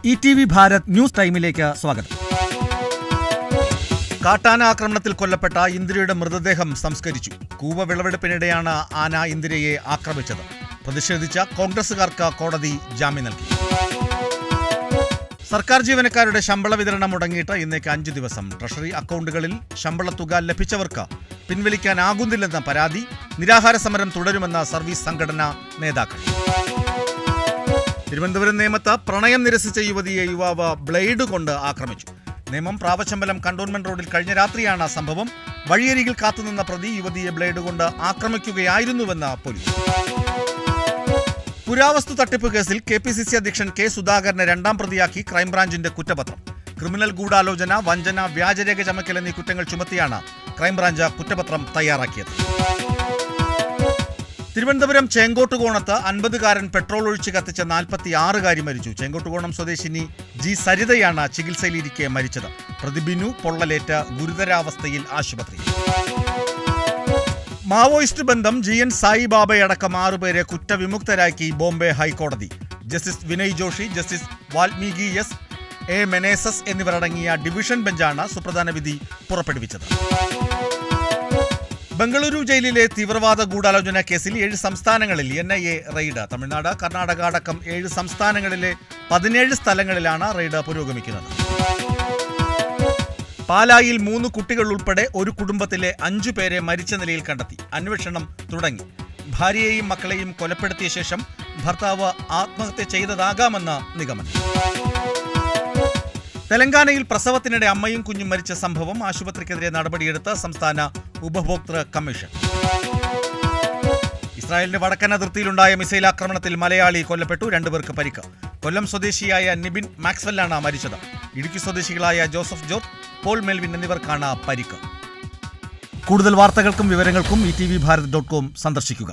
ETV Bharat news ടൈമിലേക്ക് സ്വാഗതം. കാട്ടാന ആക്രമണത്തിൽ കൊല്ലപ്പെട്ട ഇന്ദിരയുടെ മൃതദേഹം സംസ്കരിച്ചു. കൂവ വിളവെടുപ്പിനിടെയാണ് ആന ഇന്ദിരയെ ആക്രമിച്ചത്. പ്രതിഷേധിച്ച കോൺഗ്രസുകാർക്ക് കോടതി ജാമ്യം നൽകി. സർക്കാർ ജീവനക്കാരുടെ ശമ്പള വിതരണം മുടങ്ങിയിട്ട് ഇന്നേക്ക് 5 ദിവസം. ട്രഷറി അക്കൗണ്ടുകളിൽ ശമ്പള തുക ലഭിച്ചവർക്ക് പിൻവലിക്കാനാകുന്നില്ലെന്ന പരാതി. നിരാഹാര സമരം തുടരുമെന്ന സർവീസ് സംഘടനാ നേതാക്കൾ. തിരുവനന്തപുരം നേമത്ത് പ്രണയം നിരസിച്ച യുവതിയെ യുവാവ് ബ്ലേഡ് കൊണ്ട് ആക്രമിച്ചു. നേമം പ്രാവച്ചമ്പലം കണ്ടോൺമെന്റ് റോഡിൽ കഴിഞ്ഞ രാത്രിയാണ് സംഭവം. വഴിയരികിൽ കാത്തുനിന്ന പ്രതി യുവതിയെ ബ്ലേഡ് കൊണ്ട് ആക്രമിക്കുകയായിരുന്നുവെന്ന് പോലീസ്. പുരാവസ്തു തട്ടിപ്പ് കേസിൽ KPCC അധ്യക്ഷൻ K. സുധാകരനെ 2ാം പ്രതിയാക്കി ക്രൈംബ്രാഞ്ചിന്റെ കുറ്റപത്രം. ക്രിമിനൽ ഗൂഢാലോചന, വഞ്ചന, വ്യാജരേഖ ചമക്കൽ എന്നീ കുറ്റങ്ങൾ ചുമത്തിയാണ് ക്രൈംബ്രാഞ്ച് കുറ്റപത്രം തയ്യാറാക്കിയത്. തിരുവനന്തപുരം ചേങ്കോട്ടുകോണത്ത് 50കാരൻ പെട്രോൾ ഒഴിച്ച് കത്തിച്ച 46കാരി മരിച്ചു. ചേങ്കോട്ടുകോണം സ്വദേശിനി G. സരിതയാണ് ചികിത്സയിലിരിക്കെ മരിച്ചത്. പ്രതി ബിനു പൊള്ളലേറ്റ് ഗുരുതരാവസ്ഥയിൽ ആശുപത്രിയിൽ. മാവോയിസ്റ്റ് ബന്ധം GN സായിബാബയടക്കം 6 പേരെ കുറ്റവിമുക്തരാക്കി ബോംബെ ഹൈക്കോടതി. Justice Vinay Joshi, justice Valmiki S. A. Menezes എന്നിവരടങ്ങിയ ഡിവിഷൻ ബെഞ്ചാണ് സുപ്രധാന വിധി പുറപ്പെടുവിച്ചത്. ബംഗളൂരു ജയിലിലെ തീവ്രവാദ ഗൂഢാലോചന കേസിൽ 7 സംസ്ഥാനങ്ങളിൽ NIA റെയ്ഡ്. തമിഴ്നാട്, കർണാടക അടക്കം 7 സംസ്ഥാനങ്ങളിലെ 17 സ്ഥലങ്ങളിലാണ് റെയ്ഡ് പുരോഗമിക്കുന്നത്. പാലായിൽ 3 കുട്ടികൾ ഉൾപ്പെടെ ഒരു കുടുംബത്തിലെ 5 പേരെ മരിച്ച നിലയിൽ കണ്ടെത്തി. അന്വേഷണം തുടങ്ങി. ഭാര്യയെയും മക്കളെയും കൊലപ്പെടുത്തിയ ശേഷം ഭർത്താവ് ആത്മഹത്യ ചെയ്തതാകാമെന്ന നിഗമനം. തെലങ്കാനയിൽ പ്രസവത്തിനിടെ അമ്മയും കുഞ്ഞും മരിച്ച സംഭവം. ആശുപത്രിക്കെതിരെ നടപടിയെടുത്ത സംസ്ഥാന ഉപഭോക്തൃ കമ്മീഷൻ. ഇസ്രായേലിന്റെ വടക്കൻ അതിർത്തിയിലുണ്ടായ മിസൈൽ ആക്രമണത്തിൽ മലയാളി കൊല്ലപ്പെട്ടു. 2 പേർക്ക് പരിക്ക്. കൊല്ലം സ്വദേശിയായ നിബിൻ മാക്സ്വെല്ലാണ് മരിച്ചത്. ഇടുക്കി സ്വദേശികളായ ജോസഫ് ജോർജ്, പോൾ മെൽവിൻ എന്നിവർക്കാണ് പരിക്ക്. കൂടുതൽ വാർത്തകൾക്കും വിവരങ്ങൾക്കും ETVBharat.com സന്ദർശിക്കുക.